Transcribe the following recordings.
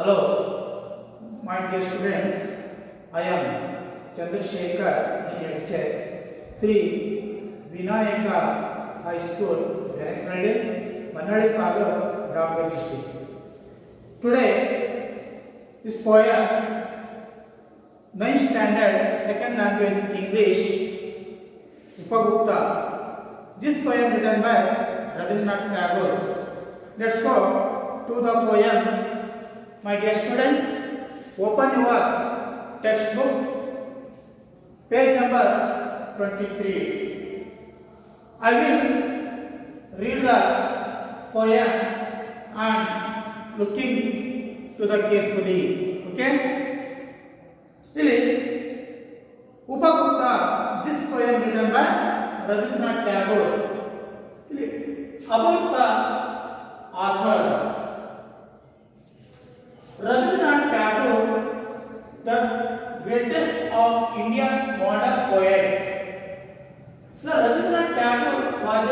Hello, my dear students. I am Chandrasekhar lecturer, Sri Vinayaka High School, Venekrade, Manadikaga, Ramgarh district. Today, this poem, 9th standard, second language English, Upagupta. This poem written by Rabindranath Tagore. Let's go to the poem. My dear students, open your textbook, page number 23. I will read the poem and looking to the carefully. Okay? Really, Upagupta, this poem written by Rabindranath Tagore. Really, about the author. Rabindranath Tagore, the greatest of India's modern poet. Now, Rabindranath Tagore was a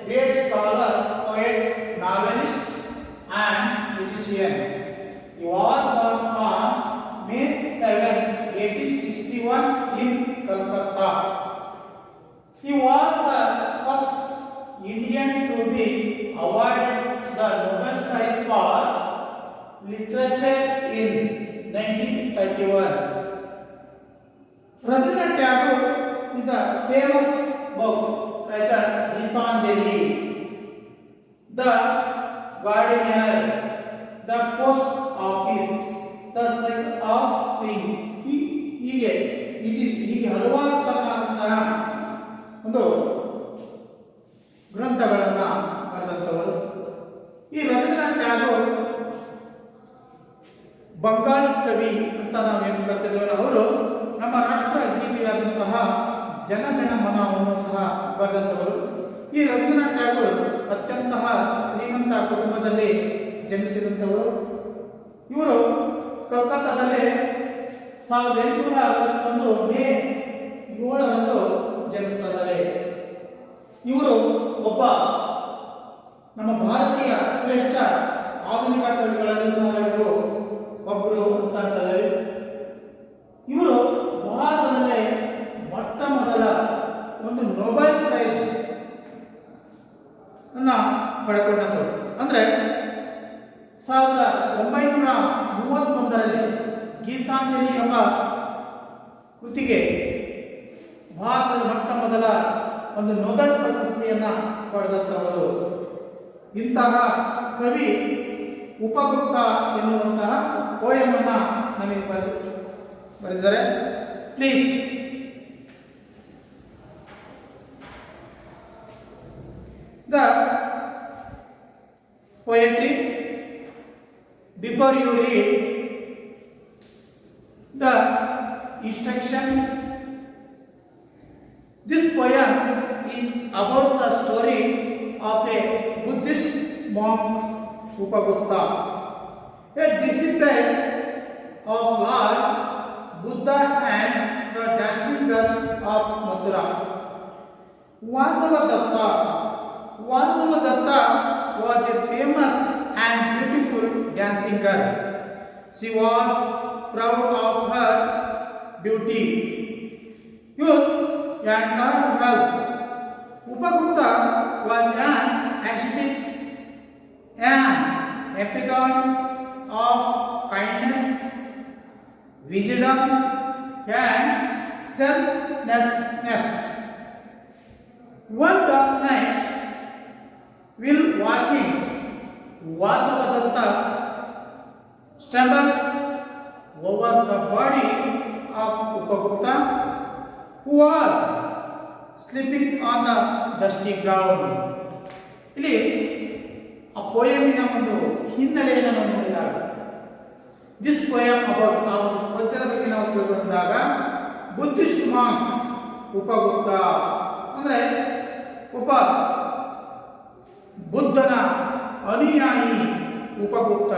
great scholar, poet, novelist, and musician. He was born on May 7, 1861 in Calcutta. He was the first Indian to be awarded the Nobel Prize for Literature in 1931. Rabindranath Tagore is the famous books writer Gitanjali, The Gardener, The Post Office, The Cycle of Spring. ಹೀಗೆ ಹಲವಾರು ತರಹದಂತಹ ಒಂದು ಗ್ರಂಥಗಳನ್ನು ಬರೆದಂಥವರು. ಈ ರವೀಂದ್ರನಾಥ್ ಟ್ಯಾಗೋರ್ ಬಂಗಾಳಿ ಕವಿ ಅಂತ ನಾವೇನು ಕರ್ತಿದ್ದೇವೆ. ಅವರು ನಮ್ಮ ರಾಷ್ಟ್ರ ಗೀತೆಯಾದಂತಹ ಜನಗಣ ಮನವನ್ನು ಸಹ ಬರೆದಂಥವರು. ಈ ರವೀಂದ್ರನಾಥ್ ಟ್ಯಾಗೋರ್ ಅತ್ಯಂತ ಶ್ರೀಮಂತ ಕುಟುಂಬದಲ್ಲಿ ಜನಿಸಿದಂಥವರು. ಇವರು ಕಲ್ಕತ್ತಾದಲ್ಲಿ 1861 ಮೇ 7ರಂದು ಜನಿಸ್ತಾರೆ. ಇವರು ಒಬ್ಬ ನಮ್ಮ ಭಾರತೀಯ ಶ್ರೇಷ್ಠ ಆಧುನಿಕ ಕವಿಗಳಲ್ಲಿ ಸಹ ಇವರು ಒಬ್ಬರು ಅಂತ ಅಂತಾರೆ. ಇವರು ಭಾರತದಲ್ಲೇ ಮೊಟ್ಟ ಮೊದಲ ಒಂದು ನೊಬೆಲ್ ಪ್ರೈಸ್ ಅನ್ನ ಪಡ್ಕೊಂಡರು. ಅಂದರೆ 1931ರಲ್ಲಿ ಗೀತಾಂಜಲಿ ಎಂಬ ಕೃತಿಗೆ ಭಾರತದ ಮೊಟ್ಟ ಮೊದಲ ಒಂದು ನೊಬೆಲ್ ಪ್ರಶಸ್ತಿಯನ್ನು ಪಡೆದಂಥವರು. ಇಂತಹ ಕವಿ ಉಪಗುಪ್ತ ಎನ್ನುವಂತಹ ಪೋಯಮನ್ನು ನಮಗೆ ಬರೆದಿದ್ದಾರೆ. Please the poetry. Before you read the instruction, this poem is about the story of a Buddhist monk Upagupta, a disciple of Lord Buddha and the dancing girl of Mathura. Vasavadatta was a famous and beautiful dancing girl. She was proud of her beauty, youth, and her wealth. Upagupta was an ascetic and epitome of kindness, wisdom, and selflessness. One dark night, while walking, Vasavadatta stumbles over the body of Upagupta, who was sleeping on the dusty ground. ಇಲ್ಲಿ ಆ ಪೋಯಮಿನ ಒಂದು ಹಿನ್ನೆಲೆಯನ್ನು ನಾವು ನೋಡಿದಾಗ, this poem about ಆ ಪದ್ಯದ ಬಗ್ಗೆ ನಾವು ತಿಳ್ಕೊಂಡಾಗ, ಬುದ್ಧಿಸ್ಟ್ ಮಾಂಕ್ ಉಪಗುಪ್ತ ಅಂದರೆ ಒಬ್ಬ ಬುದ್ಧನ ಅನುಯಾಯಿ ಉಪಗುಪ್ತ.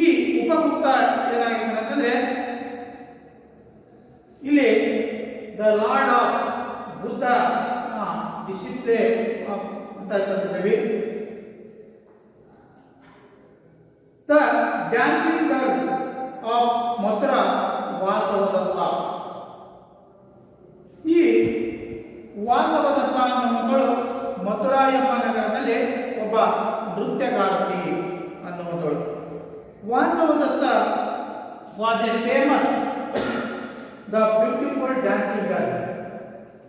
ಈ ಉಪಗುಪ್ತ ಏನಾಗಿದೆ ಅಂತಂದ್ರೆ, ಇಲ್ಲಿ the lord of Buddha discipline ಅಂತ ಹೇಳ್ತಿದ್ದೀವಿ. The dancing girl of Mathura Vasavadatta. ಈ ವಾಸವದತ್ತ ಅನ್ನೋ ಮಕ್ಕಳು ಮಥುರಾ ಎಂಬ ನಗರದಲ್ಲಿ ಒಬ್ಬ ನೃತ್ಯಗಾರತಿ ಅನ್ನುವಂಥಳು. Vasavadatta was a famous the beautiful dancing girl.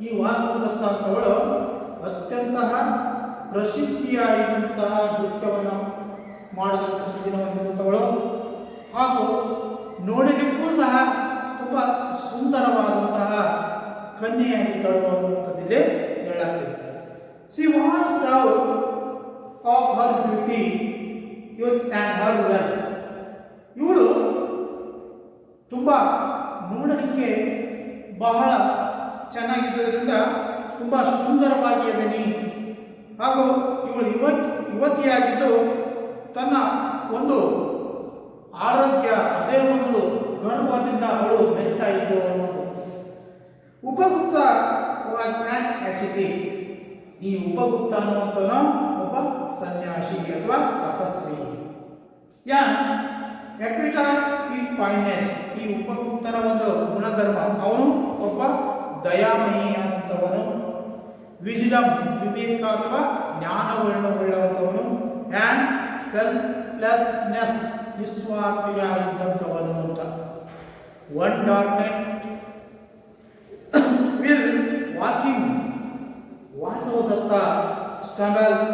ಈ ವಾಸವದತ್ತ ಅಂತವಳು ಅತ್ಯಂತ ಪ್ರಸಿದ್ಧಿಯಾಗಿರುವಂತಹ ನೃತ್ಯವನ್ನು ಮಾಡಲು ಪ್ರಸಿದ್ಧಿಯನ್ನು ಹೊಂದಿರುವಂಥವಳು ಹಾಗೂ ನೋಡಲಿಕ್ಕೂ ಸಹ ತುಂಬ ಸುಂದರವಾದಂತಹ ಕನ್ಯೆಯಾಗಿದ್ದಳು ಅನ್ನುವಂಥದ್ದಿಲ್ಲಿ ಹೇಳಲಾಗ್ತದೆ. She was proud of her beauty youth and her wealth. ಇವಳು ತುಂಬ ನೋಡಲಿಕ್ಕೆ ಬಹಳ ಚೆನ್ನಾಗಿದ್ದರಿಂದ ತುಂಬ ಸುಂದರವಾಗಿ ಅದನಿ ಹಾಗೂ ಇವಳು ಯುವತಿಯಾಗಿದ್ದು ತನ್ನ ಒಂದು ಆರೋಗ್ಯ ಅದೇ ಒಂದು ಗರ್ವದಿಂದ ಅವಳು ಮೆರಿತಾ ಇದ್ದು ಅನ್ನೋದು. ಉಪಗುಪ್ತ ಆಸಿಟಿ. ಈ ಉಪಗುಪ್ತ ಅನ್ನುವಂಥವನು ಒಬ್ಬ ಸನ್ಯಾಸಿ ಅಥವಾ ತಪಸ್ವಿ. ಎಪಿಟೈಟ್ ಈ ಫೈನ್ನೆಸ್. ಈ ಉಪಗುಪ್ತನ ಒಂದು ಗುಣಧರ್ಮ, ಅವನು ಒಬ್ಬ ದಯಾಮಯಿ ಅನ್ನುವಂಥವನು. ವಿಜ್ಡಮ್ ವಿವೇಕ ಅಥವಾ ಜ್ಞಾನವನ್ನು ಉಳ್ಳಂಥವನು. ಆ್ಯಂಡ್ ಸೆಲ್ಫ್ಲೆಸ್ನೆಸ್ ನಿಸ್ವಾರ್ಥಿಯಾಗಿದ್ದಂಥವನು ಅಂತ. One dormant will walking Vasavadatta stumbles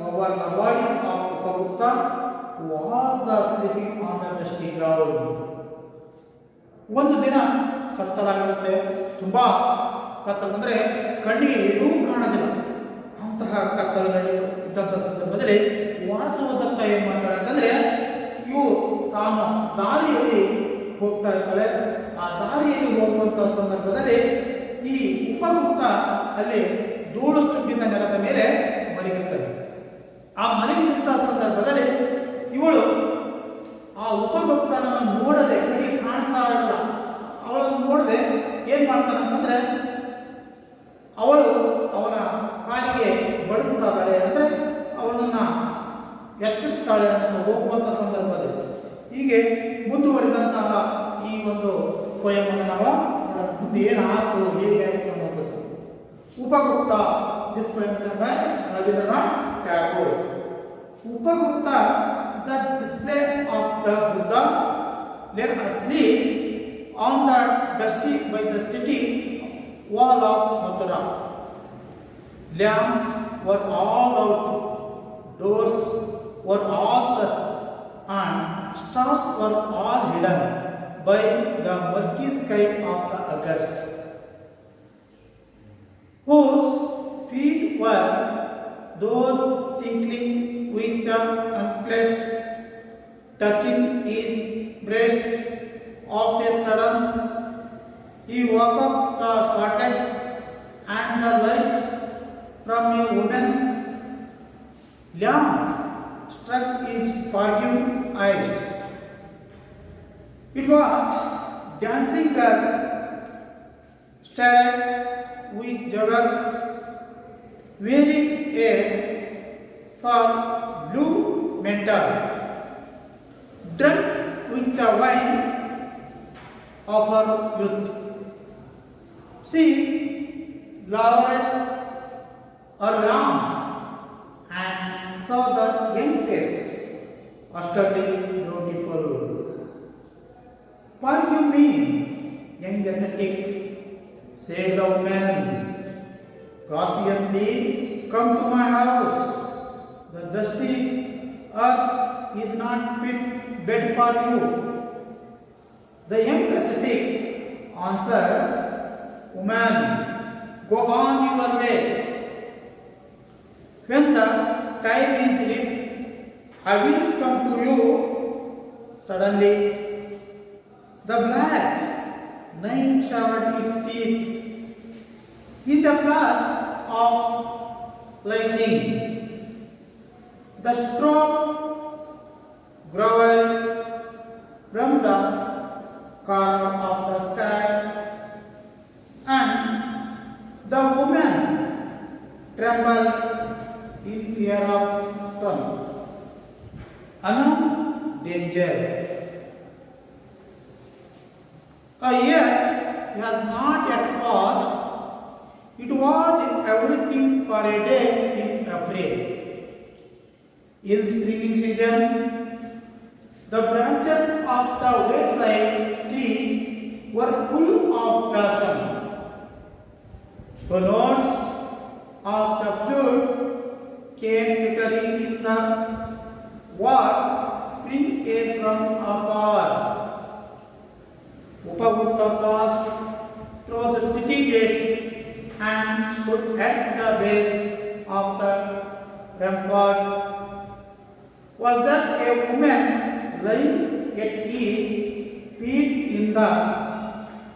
over the body of Upagupta was the sleeping on the dusty ground. ಒಂದು ದಿನ ಕತ್ತಲಾಗಿರುತ್ತೆ, ತುಂಬ ಕತ್ತಲು ಅಂದರೆ ಕಣ್ಣಿಗೆ ಏನೂ ಕಾಣೋದಿಲ್ಲ. ಅಂತಹ ಕತ್ತಲು ಇದ್ದಂಥ ಸಂದರ್ಭದಲ್ಲಿ ವಾಸವದತ್ತ ಏನು ಮಾಡ್ತಾರೆ ಅಂತಂದರೆ, ಇವು ತಾನು ದಾರಿಯಲ್ಲಿ ಹೋಗ್ತಾ ಇರ್ತಾಳೆ. ಆ ದಾರಿಯಲ್ಲಿ ಹೋಗುವಂಥ ಸಂದರ್ಭದಲ್ಲಿ ಈ ಉಪಗುಪ್ತ ಅಲ್ಲಿ ಧೂಳು ತುಂಬಿದ ನೆಲದ ಮೇಲೆ ಮಲಗಿರ್ತದೆ. ಆ ಮಲಗಿದಂಥ ಸಂದರ್ಭದಲ್ಲಿ ಇವಳು ಆ ಉಪಗುಪ್ತನನ್ನು ನೋಡದೆ, ಕಣ್ಣಿಗೆ ಕಾಣ್ತಾ ಇಲ್ಲ, ಅವಳನ್ನು ನೋಡದೆ ಏನು ಮಾಡ್ತಾನೆ ಅಂತಂದರೆ ಅವಳು ಅವನ ಕಾಲಿಗೆ ಬಡಿಸ್ತಾ ಇದ್ದಾಳೆ, ಅಂದರೆ ಅವನನ್ನು ಎಚ್ಚರಿಸ್ತಾಳೆ ಅಂತ ಹೋಗುವಂಥ ಸಂದರ್ಭದಲ್ಲಿ. ಹೀಗೆ ಮುಂದುವರಿದಂತಹ ಈ ಒಂದು ಪೊಯಮನ್ನು ನಾವು ಮುಂದೆ ಏನಾಯಿತು, ಹೇಗೆ ಆಯಿತು ಅನ್ನೋದು. Upagupta, this poem by Rabindranath Tagore. Upagupta, the disciple of the Buddha lain asleep on the dusty by the city wall of Mathura. Lamps were all out, doors were all shut, and stars were all hidden by the murky sky of the August, whose feet were those tinkling with the plates touching his breast. Of a sudden, he woke up, started, and the light from a woman's lamp struck his parting eyes. It was dancing girl, starred with jewels, wearing a far blue mantle, drunk with the wine of her youth. She lowered her arms and saw the young face, utterly beautiful. "Forgive me, young ascetic," said the woman. "Graciously come to my house. The dusty earth is not fit bed for you." The young ascetic answered, "Woman, go on your way. When the time is reached, I will come to you." Suddenly, the black night showed its teeth in the flash of lightning. The strong growl from the corner of the sky, and the woman trembled in fear of sun. Anu danger. A year has not yet passed. It was everything for a day in April. In spring season, the branches of the wayside trees were full of blossom. The notes of the flute came twittering in the warm spring air from afar. Upagutta passed through the city gates and stood at the base of the rampart. Was that a woman lying at ease, feet in the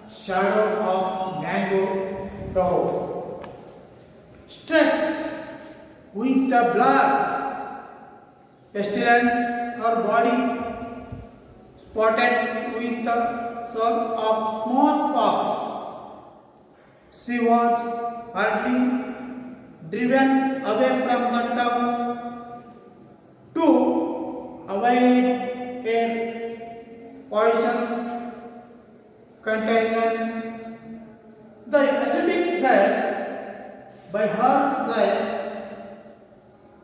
shadow of mango grove, struck with the blood, pestilence, her body spotted with the sore of smallpox. She was hurriedly driven away from the town to avoid a poisonous contagion. The ascetic fell by her side,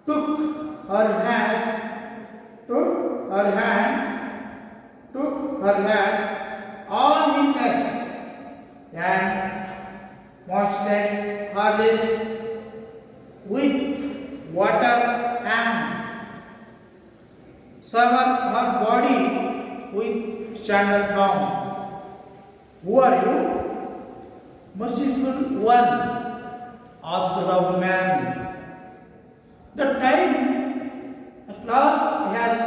took her hand, all in mess, and moistened her lips with water and severed her body with sandal bound. Who are you? Merciful one, asked the woman. The time at last has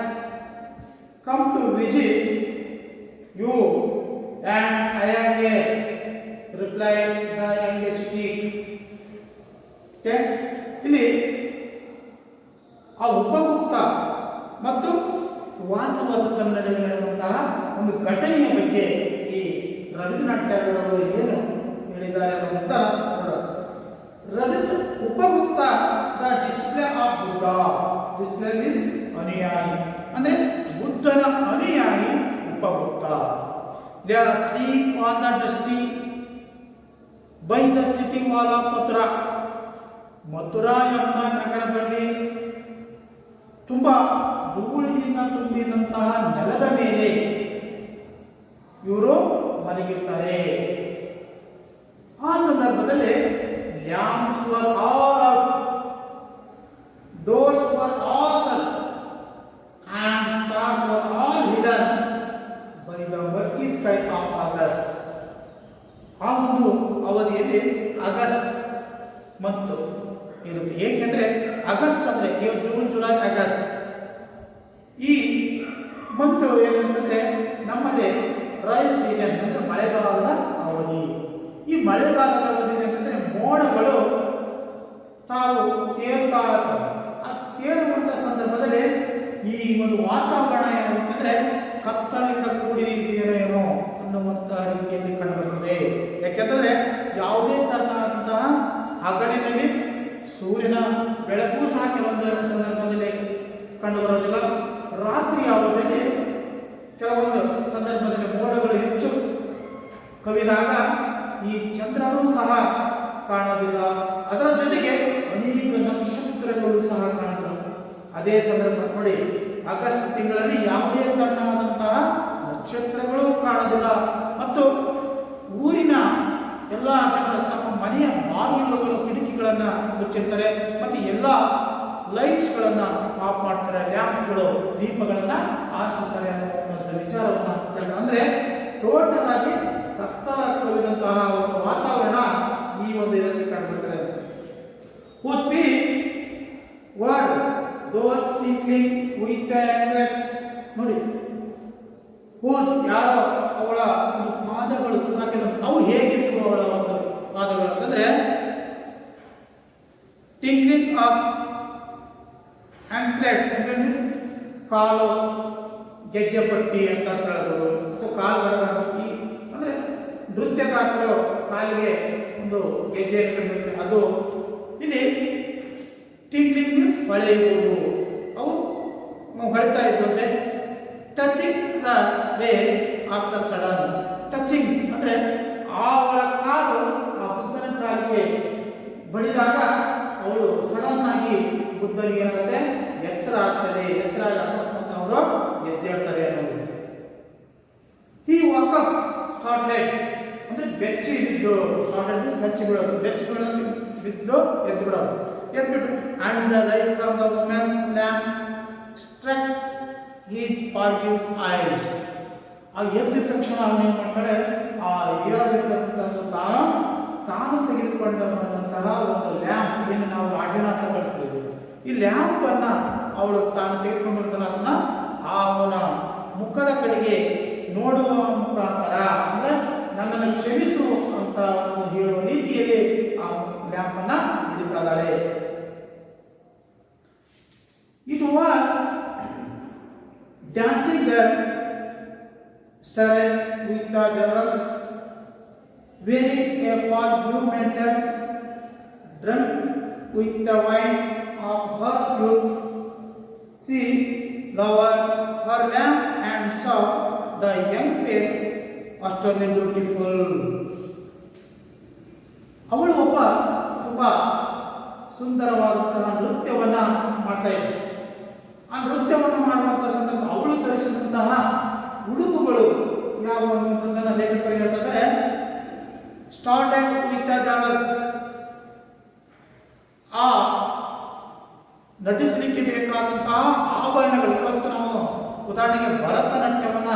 come to visit you, and I am here, replied the youngest chief. ಇಲ್ಲಿ ಆ ಉಪಗುಪ್ತ ಮತ್ತು ವಾಸವದತ್ತನ ನಡುವೆ ನಡೆದಂತಹ ಒಂದು ಘಟನೆಯ ಬಗ್ಗೆ ಈ ರವೀಂದ್ರನಾಥ್ ಟ್ಯಾಗೋರ್ ಅವರು ಏನು ಹೇಳಿದ್ದಾರೆ ಅಂತ Upagupta the disciple of Buddha. Display means ಅನುಯಾಯಿ, ಅಂದ್ರೆ ಬುದ್ಧನ ಅನುಯಾಯಿ Upagupta. They are asleep on the dusty by the city wall of Mathura. Mathura ಎಂಬ ನಗರದಲ್ಲಿ ತುಂಬಾ ಧೂಳಿನಿಂದ ತುಂಬಿದಂತಹ ನೆಲದ ಮೇಲೆ ಇವರು ಮಲಗಿರ್ತಾರೆ. ಆ ಸಂದರ್ಭದಲ್ಲಿ lamps were all out, doors were all shut, and stars were all hidden by the murky sky of August. ಆ ಒಂದು ಅವಧಿಯಲ್ಲಿ ಆಗಸ್ಟ್ ಮತ್ತು ಇರುತ್ತೆ. ಏಕೆಂದ್ರೆ ಆಗಸ್ಟ್ ಅಂದ್ರೆ ಜೂನ್, ಜುಲೈ, ಆಗಸ್ಟ್ ಈ ಮಂತ್ ಏನಂತಂದ್ರೆ ನಮ್ಮಲ್ಲಿ ರೈನ್ ಸೀಸನ್ ಅಂದ್ರೆ ಮಳೆಗಾಲದ ಅವಧಿ. ಈ ಮಳೆಗಾಲದ ಅವಧಿ ಏನಂತಂದ್ರೆ ಮೋಡಗಳು ತಾವು ತೇಲ್ತಾ ಇರ್ತವೆ. ಆ ತೇಲುವಂತ ಸಂದರ್ಭದಲ್ಲಿ ಈ ಒಂದು ವಾತಾವರಣ ಏನಂತಂದ್ರೆ ಕತ್ತಲಿಂದ ಕೂಡಿದೆಯೇನೋ ಅನ್ನುವಂತಹ ರೀತಿಯಲ್ಲಿ ಕಂಡುಬರುತ್ತದೆ. ಯಾಕೆಂದ್ರೆ ಯಾವುದೇ ತರನಾದಂತಹ ಹಗಲಿನಲ್ಲಿ ಸೂರ್ಯನ ಬೆಳಕು ಸಹ ಕೆಲವೊಂದು ಸಂದರ್ಭದಲ್ಲಿ ಕಂಡುಬರೋದಿಲ್ಲ. ರಾತ್ರಿ ಅವಧಿಯಲ್ಲಿ ಕೆಲವೊಂದು ಸಂದರ್ಭದಲ್ಲಿ ಮೋಡಗಳು ಹೆಚ್ಚು ಕವಿದಾಗ ಈ ಚಂದ್ರನೂ ಸಹ ಕಾಣೋದಿಲ್ಲ. ಅದರ ಜೊತೆಗೆ ಅನೇಕ ನಕ್ಷತ್ರಗಳು ಸಹ ಕಾಣೋದಿಲ್ಲ. ಅದೇ ಸಂದರ್ಭ ನೋಡಿ, ಆಗಸ್ಟ್ ತಿಂಗಳಲ್ಲಿ ಯಾವುದೇ ತರನಾದಂತಹ ನಕ್ಷತ್ರಗಳು ಕಾಣೋದಿಲ್ಲ. ಮತ್ತು ಊರಿನ ಎಲ್ಲ ಜನರು ತಮ್ಮ ಮನೆಯ ಬಾಗಿಲುಗಳು, ಕಿಟಕಿಗಳನ್ನು ಮುಚ್ಚಿರ್ತಾರೆ ಮತ್ತು ಎಲ್ಲ ಲೈಟ್ಸ್ಗಳನ್ನು ಆಫ್ ಮಾಡ್ತಾರೆ, ಲ್ಯಾಂಪ್ಸ್ಗಳು, ದೀಪಗಳನ್ನು ಆರಿಸುತ್ತಾರೆ ಅನ್ನುವಂಥ ವಿಚಾರವನ್ನು ಅಂದರೆ ಟೋಟಲ್ ಆಗಿ ಕತ್ತಲ ಕವಿದಂತಹ ಒಂದು ವಾತಾವರಣ ಈ ಒಂದು ಇದರಲ್ಲಿ ಕಂಡುಬರ್ತದೆ. Who speak word though thinking with the anklets. ನೋಡಿ, ಯಾರೋ ಅವಳ ಒಂದು ಪಾದಗಳು ಅವು ಹೇಗಿತ್ತು, ಅವಳ ಒಂದು ಪಾದಗಳು ಅಂತಂದ್ರೆ ಟಿಂಕ್ಲಿಂಗ್ ಆಫ್ ಆಂಕ್ಲೆಟ್ಸ್ ಅಂತಂದ್ರೆ ಕಾಲು ಗೆಜ್ಜೆ ಪಟ್ಟಿ ಅಂತ ಹೇಳ್ಬೋದು. ಮತ್ತು ಕಾಲುಗಳ ಅಂದ್ರೆ ನೃತ್ಯಗಾರರು ಕಾಲಿಗೆ ಒಂದು ಗೆಜ್ಜೆ ಇಟ್ಕೊಂಡಿರ್ತಾರೆ, ಅದು ಇಲ್ಲಿ ಟಿಂಕ್ಲಿಂಗ್ ಮೀನ್ಸ್ ಹೊಳೆಯುವುದು. ಅವು ಹೊಳಿತಾ ಇದ್ದಂತೆ. Touching the waste of the sudden. Touching ಅಂದರೆ ಅವಳ ಕಾಲು ಆ ಬುದ್ಧನ ಕಾಲಿಗೆ ಬಡಿದಾಗ ಅವಳು ಸಡನ್ ಆಗಿ ಬುದ್ಧನಿಗೆ ಏನಾಗುತ್ತೆ ಎಚ್ಚರ ಆಗ್ತದೆ. ಎಚ್ಚರ ಆಗಿ ಅಕಸ್ಮಾತ್ ಅವರು ಎದ್ದೇಳ್ತಾರೆ ಅನ್ನೋದು. ಈ ವಾಕ್ ಅಪ್ ಸ್ಟಾರ್ಟೆಡ್ ಅಂದರೆ ಬೆಚ್ಚಿ ಬಿದ್ದು, ಸ್ಟಾರ್ಟೆಡ್ ಬೆಚ್ಚಿ ಬಿಡೋದು, ಬೆಚ್ಚಿ ಬಿಡೋದು ಬಿದ್ದು ಎದ್ದು ಬಿಡೋದು, ಎದ್ಬಿಟ್ಟು and the light from the women's lamp struck his ಪಾರ್ಟ್ಯೂಸ್ ಐಸ್. ಆ ಎದ್ದ ತಕ್ಷಣ ಅವನು ಏನು ಮಾಡ್ತಾರೆ, ಆ ಏರಲಿರ್ತಕ್ಕಂಥ ತಾನು ತೆಗೆದುಕೊಂಡಂತಹ ಒಂದು ಲ್ಯಾಂಪ್, ಏನು ನಾವು ರಾಡಿನ ಅಂತ ಕಳ್ತೀವಿ, ಈ ಲ್ಯಾಂಪ್ ಅನ್ನ ಅವಳು ತಾನು ತೆಗೆದುಕೊಂಡಿರ್ತಾನೆ ಅದನ್ನ ಅವನ ಮುಖದ ಕಡೆಗೆ ನೋಡುವ ಮುಖಾಂತರ ಅಂದ್ರೆ ನನ್ನನ್ನು ಕ್ಷಮಿಸು ಅಂತ ಒಂದು ಹೇಳುವ ರೀತಿಯಲ್ಲಿ ಆ ಲ್ಯಾಂಪ್ ಅನ್ನ ಹಿಡಿತಾ ಇದ್ದಾಳೆ. It was dancing girl started with the jewels, wearing a pale blue mantle, drunk with the wine of her youth. She lowered her lamp and saw the young face utterly beautiful. ಅವಳು ಒಬ್ಬ ತುಂಬಾ ಸುಂದರವಾದಂತಹ ನೃತ್ಯವನ್ನ ಮಾಡ್ತಾ ಇದ್ದ. ಆ ನೃತ್ಯವನ್ನು ಮಾಡುವಂತಹ ಸಂದರ್ಭ ಅವಳು ಧರಿಸಿದಂತಹ ಉಡುಪುಗಳು ಯಾವ ಅನ್ನುವಂಥದ್ದನ್ನು ಲೇಖಕರು ಹೇಳ್ತಾರೆ. ಸ್ಟಾರ್ಟೆಡ್ ವಿತ್ ದ ಜಾವರ್ಸ್, ಆ ನಟಿಸಲಿಕ್ಕೆ ಬೇಕಾದಂತಹ ಆಭರಣಗಳು. ಇವತ್ತು ನಾವು ಉದಾಹರಣೆಗೆ ಭರತನಾಟ್ಯವನ್ನ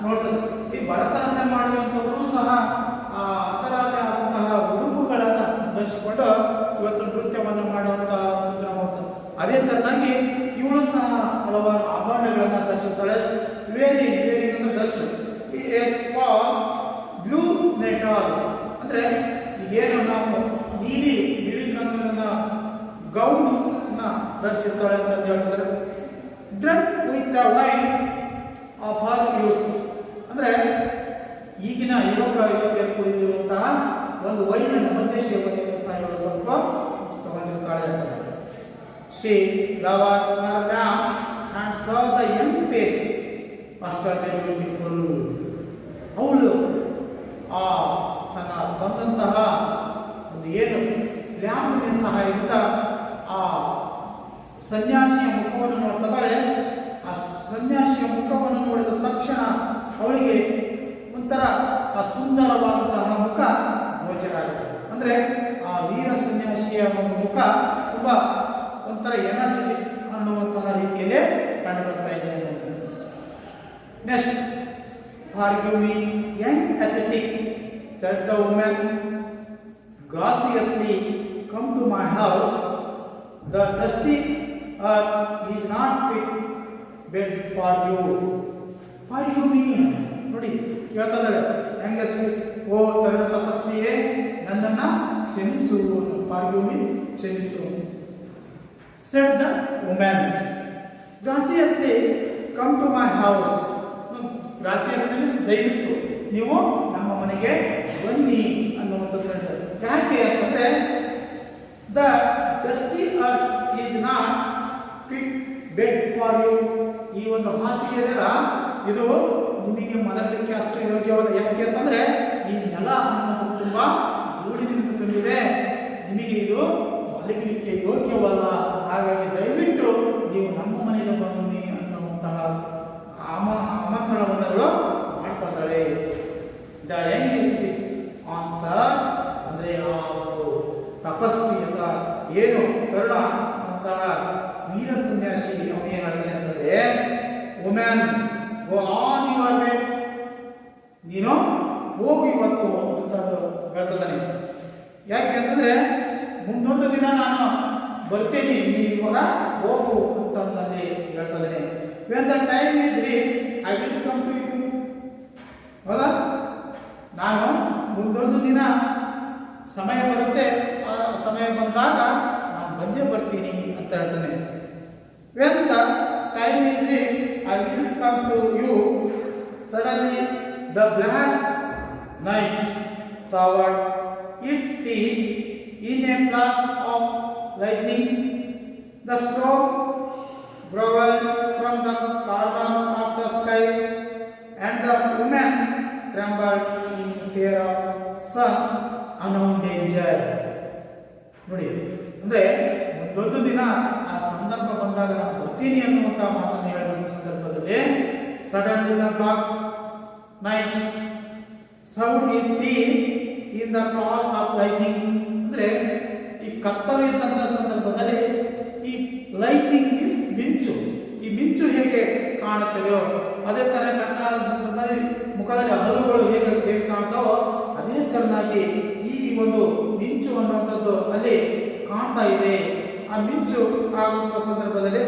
ನೋಡ್ತೇವೆ. ಈ ಭರತನಾಟ್ಯ ಮಾಡುವಂಥವರು ಸಹ ಅದರದೇ ಆದಂತಹ ಉಡುಪುಗಳನ್ನು ಧರಿಸಿಕೊಂಡು ಇವತ್ತು ನೃತ್ಯವನ್ನು ಮಾಡುವಂತಹ ನೋಡ್ತೇವೆ. ಅದೇ ತರನಾಗಿ ಇವಳು ಸಹ ಹಲವಾರು ಆಭರಣಗಳನ್ನು ಧರಿಸುತ್ತಾಳೆ. ವೇರಿಂಗ್ ಅಂತ ಧರಿಸು ಬ್ಲೂ ಮೆಟಲ್ ಅಂದರೆ ಏನು ನಾವು ನೀಲಿ ಬಿಳಿ ಕಣ್ಣಿನ ಗೌನ್ ಧರಿಸಿರ್ತಾಳೆ ಅಂತ ಹೇಳ್ತಾರೆ. Drunk with the wine of her youth ಅಂದರೆ ಈಗಿನ ಯುವಕರು ಕುಡಿದಿರುವಂತಹ ಒಂದು ವೈನನ್ನು ಮಧ್ಯಸ್ಥಿಯ ಸಹ ಸ್ವಲ್ಪ ತಗೊಂಡಿರ್ತಾಳೆ ಅಂತ. She lover Har lamp and saw the young face utterly beautiful. ಅವಳು ಆ ತನ್ನ ತಂದಂತಹ ಒಂದು ಏನು ಲ್ಯಾಂಪಿನ ಸಹಾಯದಿಂದ ಆ ಸನ್ಯಾಸಿಯ ಮುಖವನ್ನು ನೋಡ್ತಾಳೆ. ಆ ಸನ್ಯಾಸಿಯ ಮುಖವನ್ನು ನೋಡಿದ ತಕ್ಷಣ ಅವಳಿಗೆ ಒಂಥರ ಆ ಸುಂದರವಾದಂತಹ ಮುಖ ಗೋಚರ ಆಗುತ್ತೆ. ಅಂದರೆ ಆ ವೀರ ಸನ್ಯಾಸಿಯ ಒಂದು ಮುಖ ತುಂಬಾ ಒಂಥರ ಎನರ್ಜೆಟಿಕ್ ಅನ್ನುವಂತಹ ರೀತಿಯಲ್ಲೇ ಕಂಡು ಬರ್ತಾ ಇದೆ. Next, argue me young ascetic, said the woman graciously, come to my house. The dusty earth is not fit bed for you. Argue me, ನೋಡಿ ಕೇಳ್ತಾ ಇದ್ದಾಳೆ ಹೆಂಗಸು, ಓ ತರುಣ ತಪಸ್ವಿಯೇ ನನ್ನನ್ನು ಕ್ಷಮಿಸು, argue me ಕ್ಷಮಿಸು. said the woman graciously, come to my house. ಗ್ರಾಸಿಯಸ್ಲಿ ದಯವಿಟ್ಟು ನೀವು ನಮ್ಮ ಮನೆಗೆ ಬನ್ನಿ ಅನ್ನುವಂಥದ್ದು. ಯಾಕೆ ಅಂತಂದರೆ the dusty earth is not fit bed for you. ಈ ಒಂದು ಹಾಸಿಗೆ ಇದೆಯಲ್ಲ ಇದು ನಿಮಗೆ ಮಲಗಲಿಕ್ಕೆ ಅಷ್ಟು ಯೋಗ್ಯವಲ್ಲ. ಯಾಕೆ ಅಂತಂದರೆ ಈ ನೆಲ ಅನ್ನೋದು ತುಂಬ ಧೂಳಿನಿಂದ ತುಂಬಿದೆ, ನಿಮಗೆ ಇದು ಮಲಗಲಿಕ್ಕೆ ಯೋಗ್ಯವಲ್ಲ. ಹಾಗಾಗಿ ದಯವಿಟ್ಟು ನೀವು ನಮ್ಮ ಮನೆಗೆ ಬನ್ನಿ ಅನ್ನುವಂತಹ ಆಮಂತ್ರಣವನ್ನು ಮಾಡ್ತಾ ಇದ್ದಾಳೆ. ದ ಯಂಗ್ ಆನ್ಸರ್ ಅಂದರೆ ಆ ಒಂದು ತಪಸ್ವಿ ಅಂತ ಏನು ಕರುಣ ಅಂತಹ ವೀರ ಸನ್ಯಾಸಿ ಅವನು ಏನಾಗ್ತಾನೆ ಅಂತಂದ್ರೆ, women go on your way, ನೀನು ಹೋಗು ಇವತ್ತು ಅಂತ ಹೇಳ್ತಿದ್ದಾನೆ. ಯಾಕೆ ಅಂತಂದ್ರೆ ಮುಂದೊಂದು ದಿನ ನಾನು ಬರ್ತೀನಿ, ನೀನು ಇವಾಗ ಹೋಗು ಅಂತ ಅಲ್ಲಿ ಹೇಳ್ತಾ ಇದ್ದಾನೆ. when the time is reached I will come to you. ಹೌದಾ, ನಾನು ಮುಂದೊಂದು ದಿನ ಸಮಯ ಬರುತ್ತೆ, ಆ ಸಮಯ ಬಂದಾಗ ನಾನು ಬಂದೇ ಬರ್ತೀನಿ ಅಂತ ಹೇಳ್ತಾನೆ. when the time is reached I will come to you. Suddenly the black night showered its teeth in a flash of lightning. The storm growled from the corner of the sky. sky, and the woman trembled in fear of some unknown danger. ನೋಡಿ, ಅಂದ್ರೆ ಒಂದೊಂದು ದಿನ ಆ ಸಂದರ್ಭ ಬಂದಾಗ ನಾನು ಬರ್ತೀನಿ ಅನ್ನುವಂಥ ಮಾತನ್ನು ಹೇಳುವ ಸಂದರ್ಭದಲ್ಲಿ suddenly the black night sound it be in the class of lightning. ಅಂದ್ರೆ ಈ ಕತ್ತಲು ಇದ್ದಂಥ ಸಂದರ್ಭದಲ್ಲಿ ಈ ಲೈಟ್ನಿಂಗ್ ಮೀನ್ಸ್ ಮಿಂಚು, ಈ ಮಿಂಚು ಹೇಗೆ ಕಾಣುತ್ತದೆಯೋ ಅದೇ ತರ ಕತ್ತಲಾದ ಸಂದರ್ಭದಲ್ಲಿ ಮುಖದಲ್ಲಿ ಹಲ್ಲುಗಳು ಹೇಗೆ ಕಾಣ್ತಾವೋ ಅದೇ ತರನಾಗಿ ಈ ಒಂದು ಮಿಂಚು ಅನ್ನುವಂಥದ್ದು ಅಲ್ಲಿ ಕಾಣ್ತಾ ಇದೆ. ಆ ಮಿಂಚು ಆಗುವ ಸಂದರ್ಭದಲ್ಲಿ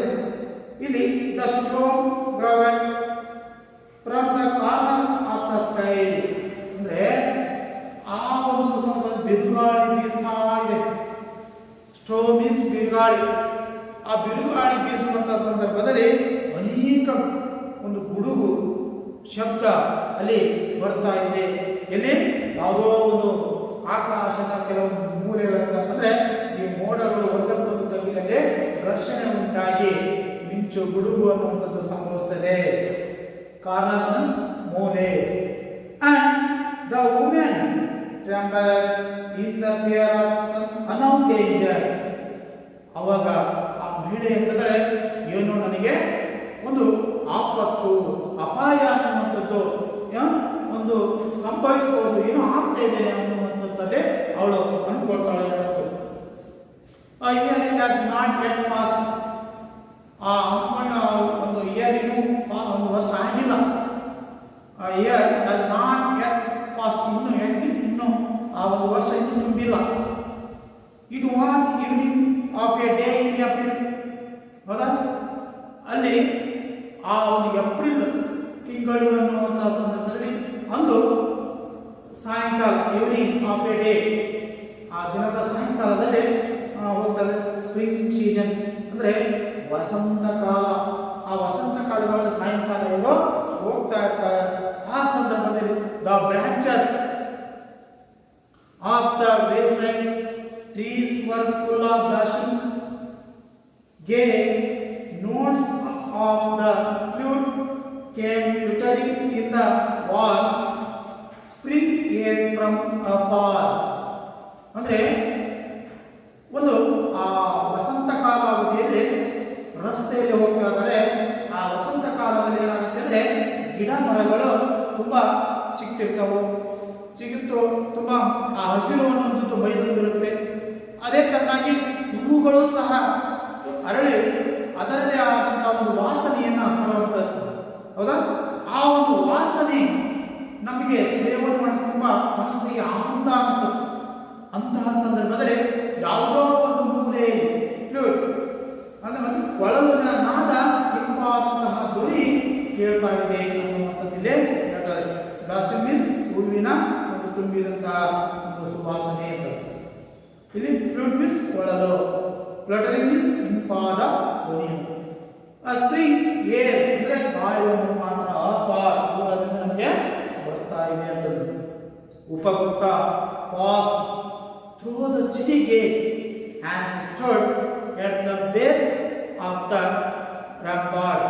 ಇಲ್ಲಿ ದ ಸ್ಟ್ರಾಂಗ್ ಗ್ರಾವೆಟ್ from the corner of the sky, ಅಂದ್ರೆ ಆ ಒಂದು ಸಂದರ್ಭ ಬಿರುಗಾಳಿ ಬೀಸ್ತಾ ಇದೆ. ಸ್ಟ್ರಾಂಗ್ ಮೀನ್ಸ್ ಬಿರುಗಾಳಿ. ಆ ಬಿರುಗಾಳಿ ಬೀಸುವಂತಹ ಸಂದರ್ಭದಲ್ಲಿ ಅನೇಕ ಒಂದು ಗುಡುಗು ಶಬ್ದ ಅಲ್ಲಿ ಬರ್ತಾ ಇದೆ. ಎಲ್ಲಿ ಯಾವುದೋ ಒಂದು ಆಕಾಶದ ಕೆಲವು ಮೂಲೆಗಳಂತಂದ್ರೆ ಈ ಮೋಡಗಳು ಒಂದಕ್ಕೊಂದು ತಗುಲಲ್ಲಿ ಘರ್ಷಣೆ ಉಂಟಾಗಿ ಮಿಂಚು ಗುಡುಗು ಅನ್ನುವಂಥದ್ದು ಸಂಭವಿಸುತ್ತದೆ. ಕಾರ್ನರ್ ಮೀನ್ಸ್ ಮೂಲೆ. And the women trembled in the fear of some unknown danger. ಅವಾಗ ಆ ಮಹಿಳೆ ಅಂತಂದ್ರೆ ಏನು, ನನಗೆ ಒಂದು ಆಪತ್ತು ಅಪಾಯ ಅನ್ನುವಂಥದ್ದು ಒಂದು ಸಂಭವಿಸಬಹುದು, ಏನೋ ಆಗ್ತಾ ಇದೆ ಅನ್ನುವಂಥದ್ದಲ್ಲಿ ಅವಳು ಅನ್ಕೊಳ್ತಾಳೆ. Earring has not get fast. ಆ ಅನ್ಕೊಂಡ ಒಂದು ಇಯರಿಂಗು ಒಂದು ವರ್ಷ ಆಗಿಲ್ಲ. Year has not get fast, ಇನ್ನು ಆ ಒಂದು ವರ್ಷ ಇನ್ನೂ ತುಂಬಿಲ್ಲ. It was evening of a day in April. ಹೌದಾ, ಅಲ್ಲಿ ಆ ಒಂದು ಏಪ್ರಿಲ್ ತಿಂಗಳು ಅನ್ನುವಂತಹ ಸಂದರ್ಭದಲ್ಲಿ ಅಂದು ಸಾಯಂಕಾಲ, ಈವ್ನಿಂಗ್ ಆಫ್ ಎ ಡೇ, ಆ ದಿನದ ಸಾಯಂಕಾಲದಲ್ಲಿ ಹೋಗ್ತಾರೆ. ಸ್ಪ್ರಿಂಗ್ ಸೀಸನ್ ಅಂದ್ರೆ ವಸಂತ ಕಾಲ. ಆ ವಸಂತ ಕಾಲಗಳ ಸಾಯಂಕಾಲ ಇರೋ ಹೋಗ್ತಾ ಇರ್ತಾರೆ. ಆ ಸಂದರ್ಭದಲ್ಲಿ the branches of the wayside trees were full of blushing gay notes of the flute came glittering in the warm spring air from afar. ಅಂದ್ರೆ ಒಂದು ಆ ವಸಂತ ಕಾಲಾವಧಿಯಲ್ಲಿ ರಸ್ತೆಯಲ್ಲಿ ಹೋಗ್ತಾ ಇದ್ದಾರೆ. ಆ ವಸಂತ ಕಾಲದಲ್ಲಿ ಏನಾಗುತ್ತೆ ಅಂದ್ರೆ ಗಿಡ ಮರಗಳು ತುಂಬಾ ಚಿಗುತ್ತು ತುಂಬಾ ಆ ಹಸಿರು ಅನ್ನುವಂಥದ್ದು ಮೈದೊಂದಿರುತ್ತೆ. ಅದೇ ತರನಾಗಿ ಹೂವುಗಳು ಸಹ ಅರಳಿ ಅದರದೇ ಆದಂತಹ ಒಂದು ವಾಸನೆಯನ್ನ ಹೊರಡುತ್ತದೆ. ಹೌದಾ, ಆ ಒಂದು ವಾಸನೆ ನಮಗೆ ಸೇವನೆ ಮಾಡಿ ತುಂಬಾ ಮನಸ್ಸಿಗೆ ಆನಂದ ಅನಿಸುತ್ತೆ. ಅಂತಹ ಸಂದರ್ಭದಲ್ಲಿ ಯಾವುದೋ ಒಂದು ಮೂಲೆಯಲ್ಲಿ ಫ್ಲೂಟ್ ಅಂದ್ರೆ ಒಂದು ಕೊಳಲಿನ ನಾದ ಇಂಪಾದಂತಹ ಧ್ವನಿ ಕೇಳ್ತಾ ಇದೆ ಅನ್ನುವಂಥದ್ದಿಲ್ಲೇ ಹೇಳ್ತಾರೆ. ಬ್ಲಾಸಮ್ ಮೀನ್ಸ್ ಹೂವಿನ ಒಂದು ತುಂಬಿದಂತಹ ಒಂದು ಸುವಾಸನೆ ಅಂತ. ಇಲ್ಲಿ ಫ್ಲೂಟ್ ಮೀನ್ಸ್ ಕೊಳಲು, ಫ್ಲಟರಿಂಗ್ ಮೀನ್ಸ್ ಇಂಪಾದ ಧ್ವನಿ. ಸ್ಪ್ರಿಂಗ್ ಏರ್ ಅಂದ್ರೆ ಗಾಳಿಯ ಮುಖಾಂತರ ಅಪಾರ ದೂರದಿಂದ ನಮಗೆ ಬರ್ತಾ ಇದೆ ಅಂತ. Upagupta pass through the city gate and stood at the base of the rampart.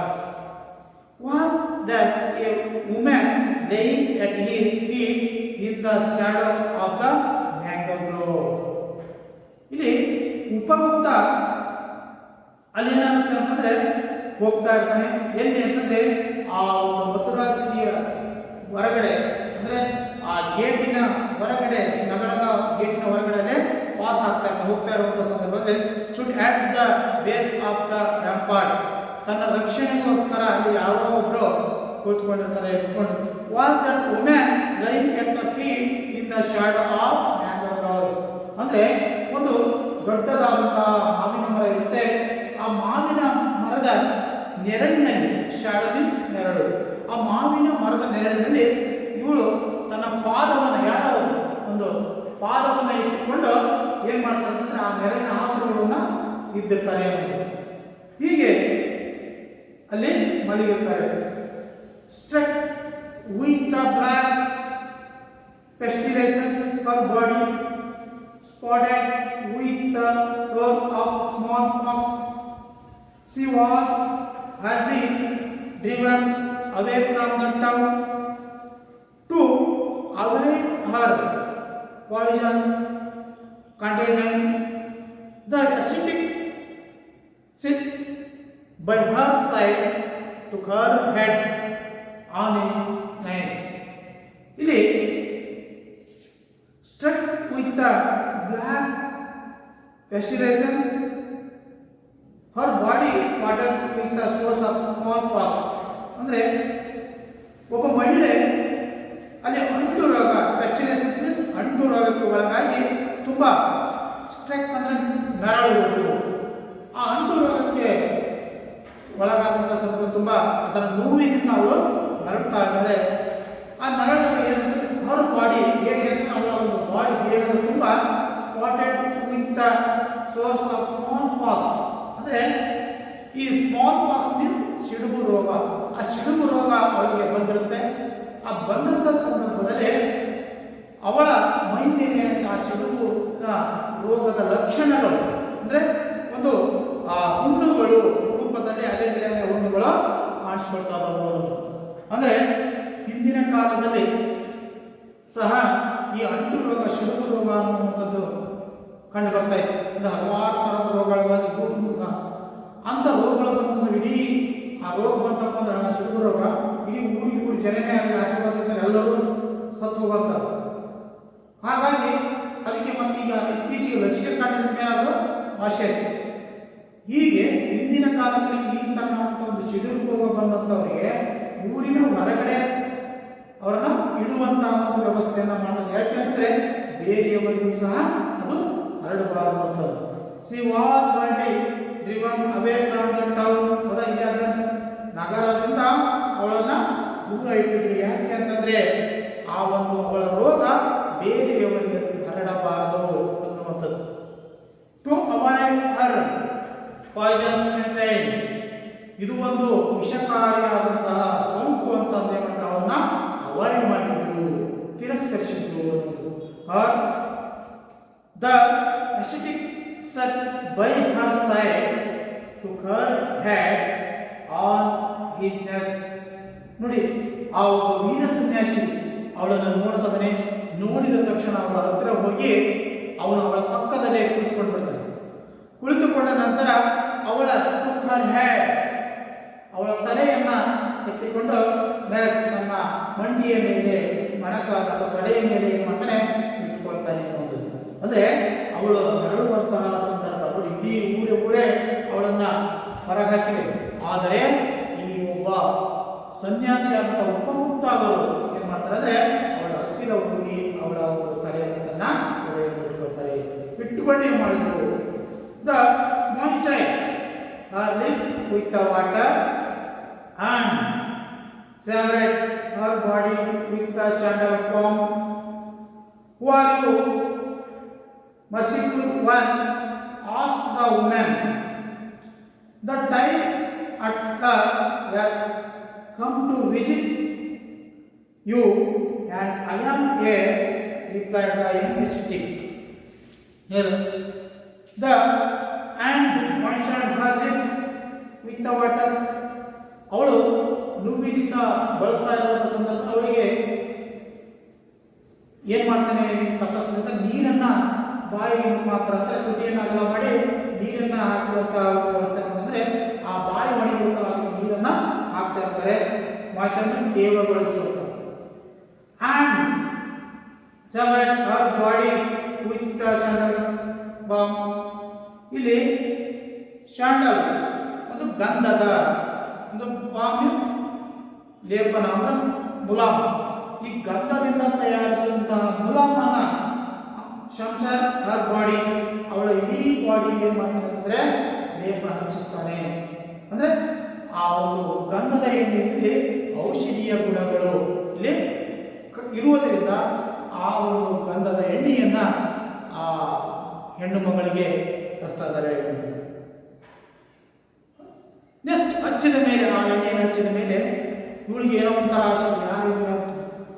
Was that a woman laying at his feet in the shadow of the mango grove? ಇಲ್ಲಿ ಉಪಗುಪ್ತ ಅಲ್ಲಿ ಏನಾಗುತ್ತೆ ಅಂತಂದ್ರೆ ಹೋಗ್ತಾ ಇರ್ತಾನೆ. ಎಲ್ಲಿ ಅಂತಂದ್ರೆ ಆ ಒಂದು ಮಥುರಾ ಸಿಟಿಯ ಹೊರಗಡೆ, ಅಂದ್ರೆ ಆ ಗೇಟಿನ ಹೊರಗಡೆ, ನಗರದ ಗೇಟಿನ ಹೊರಗಡೆ ಪಾಸ್ ಆಗ್ತಾ ಹೋಗ್ತಾ ಇರುವಂತಹ ಸಂದರ್ಭದಲ್ಲಿ should at the base of the rampart, ತನ್ನ ರಕ್ಷಣೆಗೋಸ್ಕರ ಅಲ್ಲಿ ಯಾರೋ ಒಬ್ರು ಕೂತ್ಕೊಂಡಿರ್ತಾರೆ ಎತ್ಕೊಂಡು. Was that women lying at the feet in the shadow of mango groves. ಅಂದ್ರೆ ಒಂದು ದೊಡ್ಡದಾದಂತಹ ಮಾವಿನ ಮರ ಇರುತ್ತೆ. ಆ ಮಾವಿನ ಮರದ ನೆರಳಿನಲ್ಲಿ, ಶಾಡೋ ಮೀನ್ಸ್ ನೆರಳು, ಆ ಮಾವಿನ ಮರದ ನೆರಳಿನಲ್ಲಿ ಇವಳು ತನ್ನ ಪಾದವನ್ನು, ಯಾರೋ ಒಂದು ಪಾದವನ್ನು ಇಟ್ಟುಕೊಂಡು ಏನ್ ಮಾಡ್ತಾರೆ ಅಂದ್ರೆ ಆ ನೆರಳಿನ ಆಸನಗಳನ್ನ ಇದ್ದಿರ್ತಾರೆ. ಹೀಗೆ ಅಲ್ಲಿ ಮಲಗಿರ್ತಾರೆ. Struck with the black pestilences her body, spotted with the growth of smallpox. She was hardly driven away from the town to avoid her poison contagion. The ascetic sit by her side took her head on a knife. ಇಲ್ಲಿ struck with the black pestilence, her body spotted with the spores of smallpox. ಅಂದರೆ ಒಬ್ಬ ಮಹಿಳೆ ಅಲ್ಲಿ ಅಂಟು ರೋಗ ಪೆಸ್ಟಿಲೆನ್ಸ್ means ಅಂಟು ರೋಗಕ್ಕೆ ಒಳಗಾಗಿ ತುಂಬ ಸ್ಟ್ರಕ್ ಅಂದರೆ ನರಳುವುದು. ಆ ಅಂಟು ರೋಗಕ್ಕೆ ಒಳಗಾದಂಥ ಸ್ವಲ್ಪ ತುಂಬ ಅದರ ನೋವಿನಿಂದ ಅವಳು ನರಳ್ತಾ ಇದ್ದಾಳೆ. ಆ ನರಳಾಗ ಏನಂದರೆ ಅವರ ಬಾಡಿ ಹೇಗೆ ಅಂದರೆ ಅವಳ ಒಂದು ಬಾಡಿ ದೇಹದ ತುಂಬ spotted with the source of small pox. ಅಂದರೆ ಈ ಸ್ಮಾಲ್ ಪಾಕ್ಸ್ ಮೀನ್ಸ್ ಸಿಡುಬು ರೋಗ. ಆ ಸಿಡುಬು ರೋಗ ಅವಳಿಗೆ ಬಂದಿರುತ್ತೆ. ಆ ಬಂದಂಥ ಸಂದರ್ಭದಲ್ಲಿ ಅವಳ ಮೈ ಮೇಲೆ ಆ ಸಿಡುಬು ರೋಗದ ಲಕ್ಷಣಗಳು ಅಂದರೆ ಒಂದು ಹುಣ್ಣುಗಳು ರೂಪದಲ್ಲಿ ಅಲೆದಿಲೆ ಹುಣ್ಣುಗಳು ಕಾಣಿಸ್ಕೊಳ್ತಾ ಇರಬಹುದು. ಅಂದರೆ ಹಿಂದಿನ ಕಾಲದಲ್ಲಿ ಸಹ ಈ ಅಂಟು ರೋಗ ಸಿಡುಬು ರೋಗ ಅನ್ನುವಂಥದ್ದು ಕಂಡು ಬರ್ತಾ ಇತ್ತು. ಅಂದರೆ ಹಲವಾರು ಥರದ ರೋಗಗಳು ಸಹ ಅಂಥ ರೋಗಗಳು ಬಂದ ಇಡೀ ಆ ರೋಗ ಬಂತಪ್ಪ ಅಂದ್ರೆ ಸಿಡುಬು ರೋಗ ಇಡೀ ಊರು ಜನನೇ ಆಗಲಿ ಆಚುಬಾಜು ಎಲ್ಲರೂ ಸತ್ತು ಹೋಗ್ತಾರೆ. ಹಾಗಾಗಿ ಅದಕ್ಕೆ ಮತ್ತೀಗ ಇತ್ತೀಚೆಗೆ ಲಸಿಕೆ ಕಂಡು ಅದು ಭಾಷೆ. ಹೀಗೆ ಹಿಂದಿನ ಕಾಲದಲ್ಲಿ ಈ ತರನಾದಂಥ ಒಂದು ಸಿಡುಬು ರೋಗ ಬಂದಂಥವರಿಗೆ ಊರಿನ ಹೊರಗಡೆ ಅವರನ್ನ ಇಡುವಂತಹ ಒಂದು ವ್ಯವಸ್ಥೆಯನ್ನು ಮಾಡೋದು. ಯಾಕೆಂದ್ರೆ ಬೇರೆಯವರಿಗೂ ಸಹ ಅದು ಹರಡಬಾರದು. She was already driven away from the town. ನಗರದಿಂದ ಅವಳನ್ನ ದೂರ ಇಟ್ಟಿದ್ರು. ಯಾಕೆ ಅಂತಂದ್ರೆ ಆ ಒಂದು ಅವಳ ರೋಗ ಬೇರೆಯವರಿಗೆ ಹರಡಬಾರದು ಅನ್ನುವಂಥದ್ದು. To avoid her poison contain, ಇದು ಒಂದು ವಿಷಕಾರಿಯಾದಂತಹ ಸೋಂಕು ಅಂತ ಅಂದೇమంటే ಅವನ್ನ ಅವಾಯ್ಡ್ ಮಾಡಿದ್ರು, ತಿರಸ್ಕರಿಸಿದ್ರು ಅನ್ನೋದು. Or the ascetic sat by her side took her head on his knees. ನೋಡಿ, ಆ ಒಬ್ಬ ವೀರ ಸನ್ಯಾಸಿ ಅವಳನ್ನು ನೋಡ್ತಾನೆ. ನೋಡಿದ ತಕ್ಷಣ ಅವಳ ಹತ್ರ ಹೋಗಿ ಅವನು ಅವಳ ಪಕ್ಕದಲ್ಲೇ ಕುಳಿತುಕೊಂಡು ಬಿಡ್ತಾನೆ. ಕುಳಿತುಕೊಂಡ ನಂತರ ಅವಳ ಟುಕ್ ಹರ್ ಹೆಡ್, ಅವಳ ತಲೆಯನ್ನ ಎತ್ತಿಕೊಂಡು ತನ್ನ ಮಂಡಿಯ ಮೇಲೆ ಮಣಕಾಲ ಅಥವಾ ತಲೆಯ ಮೇಲೆ ಏನು ಮಾಡ್ತಾನೆ ಇಟ್ಕೊಳ್ತಾನೆ ಅನ್ನೋದು. ಅಂದರೆ ಅವಳು ನರಳುವಂತಹ ಸಂದರ್ಭ ಅವಳು ಇಡೀ ಊರೇ ಅವಳನ್ನ ಹೊರಹಾಕಿದೆ. ಆದರೆ ಈ ಒಬ್ಬ ಸನ್ಯಾಸಿ ಅಂತ ಉಪಮುಕ್ತಾಗರು ಏನು ಮಾಡ್ತಾರೆ ಅಂದರೆ ಅವಳ ಹತ್ತಿರ ಹೋಗಿ ಅವಳ ಒಂದು ತಲೆಯನ್ನು ತನ್ನ ತಲೆಯನ್ನು ಇಟ್ಕೊಳ್ತಾರೆ. ಇಟ್ಟುಕೊಂಡು ಏನು ಮಾಡಿದ್ರು, the monster lives with the water and separate her body with the sandal form. Who are you, merciful one? Asked the woman. The time at last have come to visit you, and I am here, replied the young ascetic. Here, the and moistened her lips with the water. ಅವಳು ನೋವಿನಿಂದ ಬಳಲ್ತಾ ಇರುವಂಥ ಸಂದರ್ಭ ಅವಳಿಗೆ ಏನು ಮಾಡ್ತಾನೆ ತಪಸ್ಸಿನಿಂದ ನೀರನ್ನು ಬಾಯಿ ಮಾತ್ರ ಅಂದರೆ ತುಟಿಯನ್ನು ಅಗಲ ಮಾಡಿ ನೀರನ್ನು ಹಾಕುವಂಥ ವ್ಯವಸ್ಥೆ ಅಂತಂದರೆ ಆ ಬಾಯಿ ಒಣಗಿರುತ್ತಲ್ಲ ನೀರನ್ನು ಹಾಕ್ತಾ ಇರ್ತಾರೆ. ವಾಶನ್ನು ತೇವಗೊಳಿಸುವಂಥ and separate her body with the sandal balm. ಇಲ್ಲಿ ಸ್ಯಾಂಡಲ್ ಒಂದು ಗಂಧದ ಒಂದು ಬಾಮಿಸ್ ಲೇಪನ ಅಂದ್ರೆ ಮುಲಾಮ್. ಈ ಗಂಧದಿಂದ ತಯಾರಿಸಿದಂತಹ ಮುಲಾಮನ್ನ ಶಂಸರ್ ಹರ್ ಬಾಡಿ, ಅವಳ ಇಡೀ ಬಾಡಿ ಏನು ಮಾಡ್ತಾನೆ ಅಂತಂದ್ರೆ ಲೇಪ ಹಚ್ಚಿಸ್ತಾನೆ. ಅಂದ್ರೆ ಆ ಒಂದು ಗಂಧದ ಎಣ್ಣೆಯಲ್ಲಿ ಔಷಧೀಯ ಗುಣಗಳು ಇಲ್ಲಿ ಇರುವುದರಿಂದ ಆ ಒಂದು ಗಂಧದ ಎಣ್ಣೆಯನ್ನ ಆ ಹೆಣ್ಣು ಮಗಳಿಗೆ ಹಚ್ತಾ ಇದ್ದಾರೆ. ನೆಕ್ಸ್ಟ್ ಹಚ್ಚಿದ ಮೇಲೆ ಆ ಎಣ್ಣೆಯನ್ನು ಹಚ್ಚಿದ ಮೇಲೆ ಇವಳಿಗೆ ಏನೋ ಒಂಥರ ಆಸೆ, ಯಾರು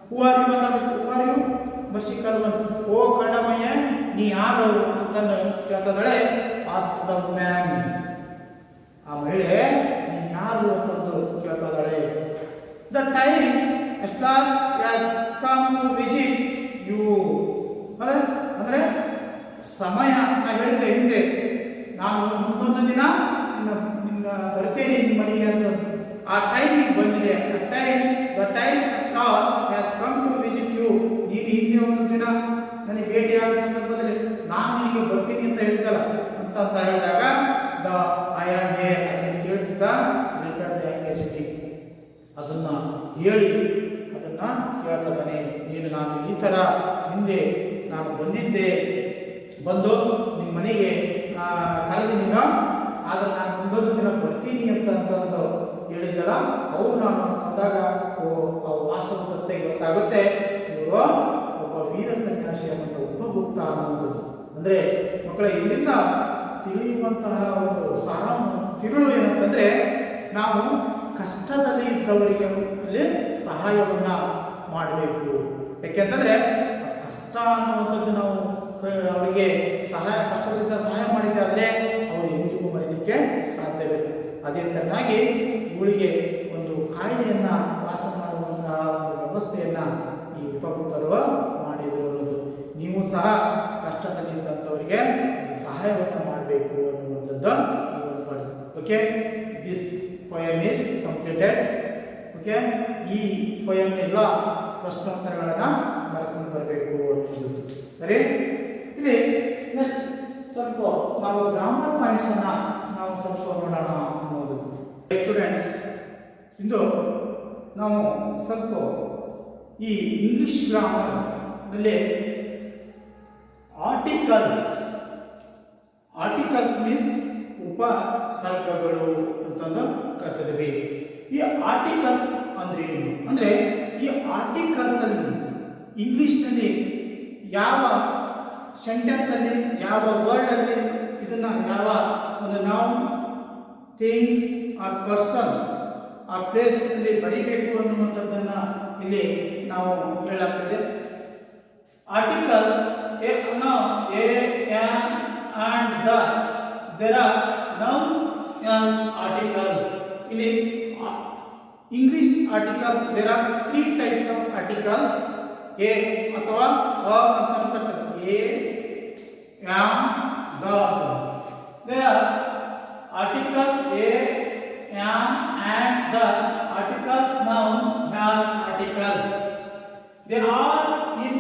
ಹೂವಾರಿಯು ಮರ್ಸಿಕಲ್ ಬಂತು. ಓ ಕಣ್ಣಮಯ್ಯ, ನೀ ಯಾರು ಅಂತಂದು ಕೇಳ್ತದಳೆ. ಆಸ್ಕ್ ದ ಮ್ಯಾನ್, ಆ ಮಹಿಳೆ ನೀ ಯಾರು ಅಂತಂದು ಕೇಳ್ತದಳೆ. ಬಂದಿದ್ದೆ ಹಿಂದೆ, ನಾನು ಮುಂದೊಂದು ದಿನ ನಿನ್ನ ಬರ್ತೇನೆ ನಿಮ್ಮ ಮನೆಗೆ ಅಂತ. ಆ ಟೈಮ್ ಬಂದಿದೆ. The time has come to visit you. ನೀನು ಹಿಂದೆ ಒಂದು ದಿನ ನನಗೆ ಭೇಟಿಯಾದ ಸಂದರ್ಭದಲ್ಲಿ ನಾನು ನಿನಗೆ ಬರ್ತೀನಿ ಅಂತ ಹೇಳ್ತಲ್ಲ ಅಂತ ಹೇಳಿದಾಗ ದ ಐ ಆಮ್ ಹಿಯರ್ ಅದನ್ನು ಕೇಳಿದ್ದ ರಿಟರ್ನ್ ದ ಆಂಗ್ಸಿಟಿ ಅದನ್ನ ಹೇಳಿ ಅದನ್ನ ಕೇಳ್ತಾನೆ. ನೀನು ನಾನು ಈ ಥರ ಹಿಂದೆ ನಾನು ಬಂದಿದ್ದೆ, ಬಂದು ನಿಮ್ಮ ಮನೆಗೆ ಕರೆದಿದ್ದೀನ, ಆದರೆ ನಾನು ಮುಂದೊಂದು ದಿನ ಬರ್ತೀನಿ ಅಂತಂದು ಹೇಳಿದ್ದಲ್ಲ, ಅವರು ನಾನು ಅಂದಾಗ ವಾಸ್ತವ ತತ್ವ ಗೊತ್ತಾಗುತ್ತೆ. ಇವರು ಒಬ್ಬ ವೀರ ಸನ್ಯಾಸಿ ಅನ್ನುವಂಥ ಉಪಗುಪ್ತ ಅನ್ನೋದು. ಅಂದರೆ ಮಕ್ಕಳ ಇಲ್ಲಿಂದ ತಿಳಿಯುವಂತಹ ಒಂದು ತಿರುಳು ಏನಂತಂದರೆ, ನಾವು ಕಷ್ಟದಲ್ಲಿ ಇದ್ದವರಿಗೆ ಅಲ್ಲಿ ಸಹಾಯವನ್ನು ಮಾಡಬೇಕು. ಯಾಕೆಂತಂದರೆ ಕಷ್ಟ ಅನ್ನುವಂಥದ್ದು ನಾವು ಅವರಿಗೆ ಕಷ್ಟದಿಂದ ಸಹಾಯ ಮಾಡಿದ್ದಾದರೆ ಅವರು ಎಂದಿಗೂ ಮರೀಲಿಕ್ಕೆ ಸಾಧ್ಯವಿಲ್ಲ. ಅದೇ ತರನಾಗಿ ಇವಳಿಗೆ ಒಂದು ಕಾಯಿಲೆಯನ್ನು ವಾಸ ಮಾಡುವಂತಹ ಒಂದು ವ್ಯವಸ್ಥೆಯನ್ನು ಈ ಉಪಗುಪ್ತರು ಮಾಡಿದರು ಅನ್ನೋದು. ನೀವು ಸಹ ಕಷ್ಟದಲ್ಲಿದ್ದಂಥವರಿಗೆ ಸಹಾಯವನ್ನು ಮಾಡಬೇಕು ಅನ್ನುವಂಥದ್ದು okay. This poem is completed. Okay, ಈ poem ಎಲ್ಲ ಪ್ರಶ್ನೋತ್ತರಗಳನ್ನು ಬರ್ಕೊಂಡು ಬರಬೇಕು ಅನ್ನೋದು ಸರಿ. ಇಲ್ಲಿ ನೆಕ್ಸ್ಟ್ ಸ್ವಲ್ಪ ನಾವು ಗ್ರಾಮರ್ ಪಾಯಿಂಟ್ಸ್ ಅನ್ನ ನಾವು ಸ್ವಲ್ಪ ನೋಡೋಣ ಅನ್ನೋದು. ಸ್ಟೂಡೆಂಟ್ಸ್, ಇಂದು ನಾವು ಸ್ವಲ್ಪ ಈ ಇಂಗ್ಲಿಷ್ ಗ್ರಾಮರ್ ನಲ್ಲಿ ಆರ್ಟಿಕಲ್ಸ್ ಮೀನ್ಸ್ ಉಪಸರ್ಗಗಳು ಅಂತಂದು ಕರೆದಿದ್ವಿ. ಈ ಆರ್ಟಿಕಲ್ಸ್ ಅಂದ್ರೆ ಏನು ಅಂದ್ರೆ, ಈ ಆರ್ಟಿಕಲ್ಸ್ ಅಲ್ಲಿ ಇಂಗ್ಲಿಷ್ನಲ್ಲಿ ಯಾವ ಸೆಂಟೆನ್ಸ್ ಅಲ್ಲಿ ಯಾವ ವರ್ಡ್ ಅಲ್ಲಿ ಇದನ್ನ ಯಾವ ಒಂದು ನಾವು ಥಿಂಗ್ಸ್ ಆರ್ ಪರ್ಸನ್ ಆ ಪ್ಲೇಸ್ ಅಲ್ಲಿ ಬರೀಬೇಕು ಅನ್ನುವಂಥದ್ದನ್ನ ಇಲ್ಲಿ ನಾವು ಹೇಳಲಾಗ್ತದೆ. Article and the, there are noun as articles. ಇಲ್ಲಿ English articles there are 3 types of articles. a ಅಥವಾ ಅಂತ ಕರೀತಾರೆ. a am the. there are articles a am and the. articles noun are articles. they are in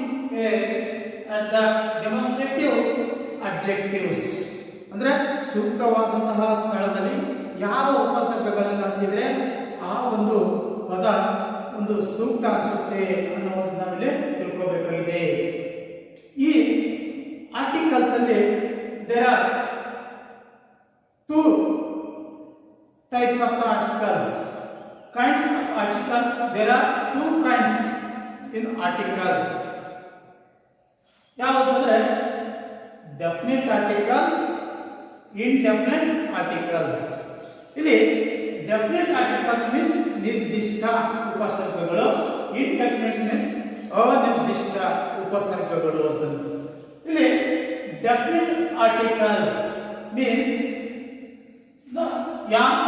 at the demonstrative adjectives. ಅಂದ್ರೆ ಸೂಕ್ತವಾದಂತಹ ಸ್ಥಳದಲ್ಲಿ ಯಾವ ಉಪಸರ್ಗಗಳನ್ನು ಅಂತಿದ್ರೆ ಆ ಒಂದು ಪದ ಒಂದು ಸೂಕ್ತ ಅನಿಸುತ್ತೆ ಅನ್ನೋದನ್ನ ನಾವಿಲ್ಲಿ ತಿಳ್ಕೋಬೇಕಾಗಿದೆ. ಈ ಆರ್ಟಿಕಲ್ಸ್ ಅಲ್ಲಿ there are 2 types of articles. kinds of articles, there are 2 kinds in articles. ಯಾವುದಂದ್ರೆ ಡೆಫಿನೆಟ್ ಆರ್ಟಿಕಲ್ಸ್, indefinite articles. ಇಲ್ಲಿ ಡೆಫಿನೆಟ್ ಆರ್ಟಿಕಲ್ಸ್ ಮೀನ್ಸ್ ನಿರ್ದಿಷ್ಟ ಉಪಸರ್ಗಗಳು, indefinite ಮೀನ್ಸ್ ಅನಿರ್ದಿಷ್ಟ ಉಪಸರ್ಗಗಳು ಅಂತ. ಇಲ್ಲಿ definite articles means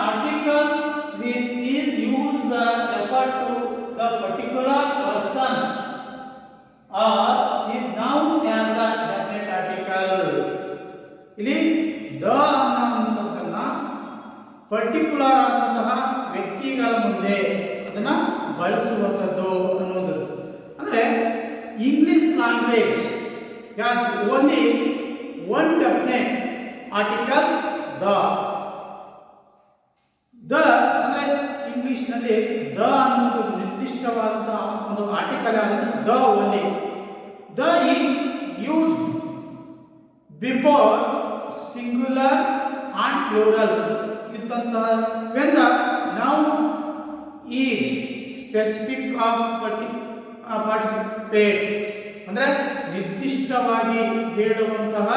articles which is used to refer to the particular person or is known as the definite article. ಇಲ್ಲಿ the ಅನ್ನುವಂಥದ್ದನ್ನ particular ಆದಂತಹ ವ್ಯಕ್ತಿಗಳ ಮುಂದೆ ಅದನ್ನ ಬಳಸುವಂಥದ್ದು ಅನ್ನೋದು. ಅಂದ್ರೆ English language got only one definite articles, the ಅಂದ್ರೆ ಇಂಗ್ಲಿಷ್ ನಲ್ಲಿ ದ ಅನ್ನೋದು ನಿರ್ದಿಷ್ಟವಾದಂತಹ ಒಂದು ಆರ್ಟಿಕಲ್ ಆದ್ರೆ the only. The is use before singular and plural ಇದ್ದಂತಹ when the noun is specific of participates. ಅಂದ್ರೆ ನಿರ್ದಿಷ್ಟವಾಗಿ ಹೇಳುವಂತಹ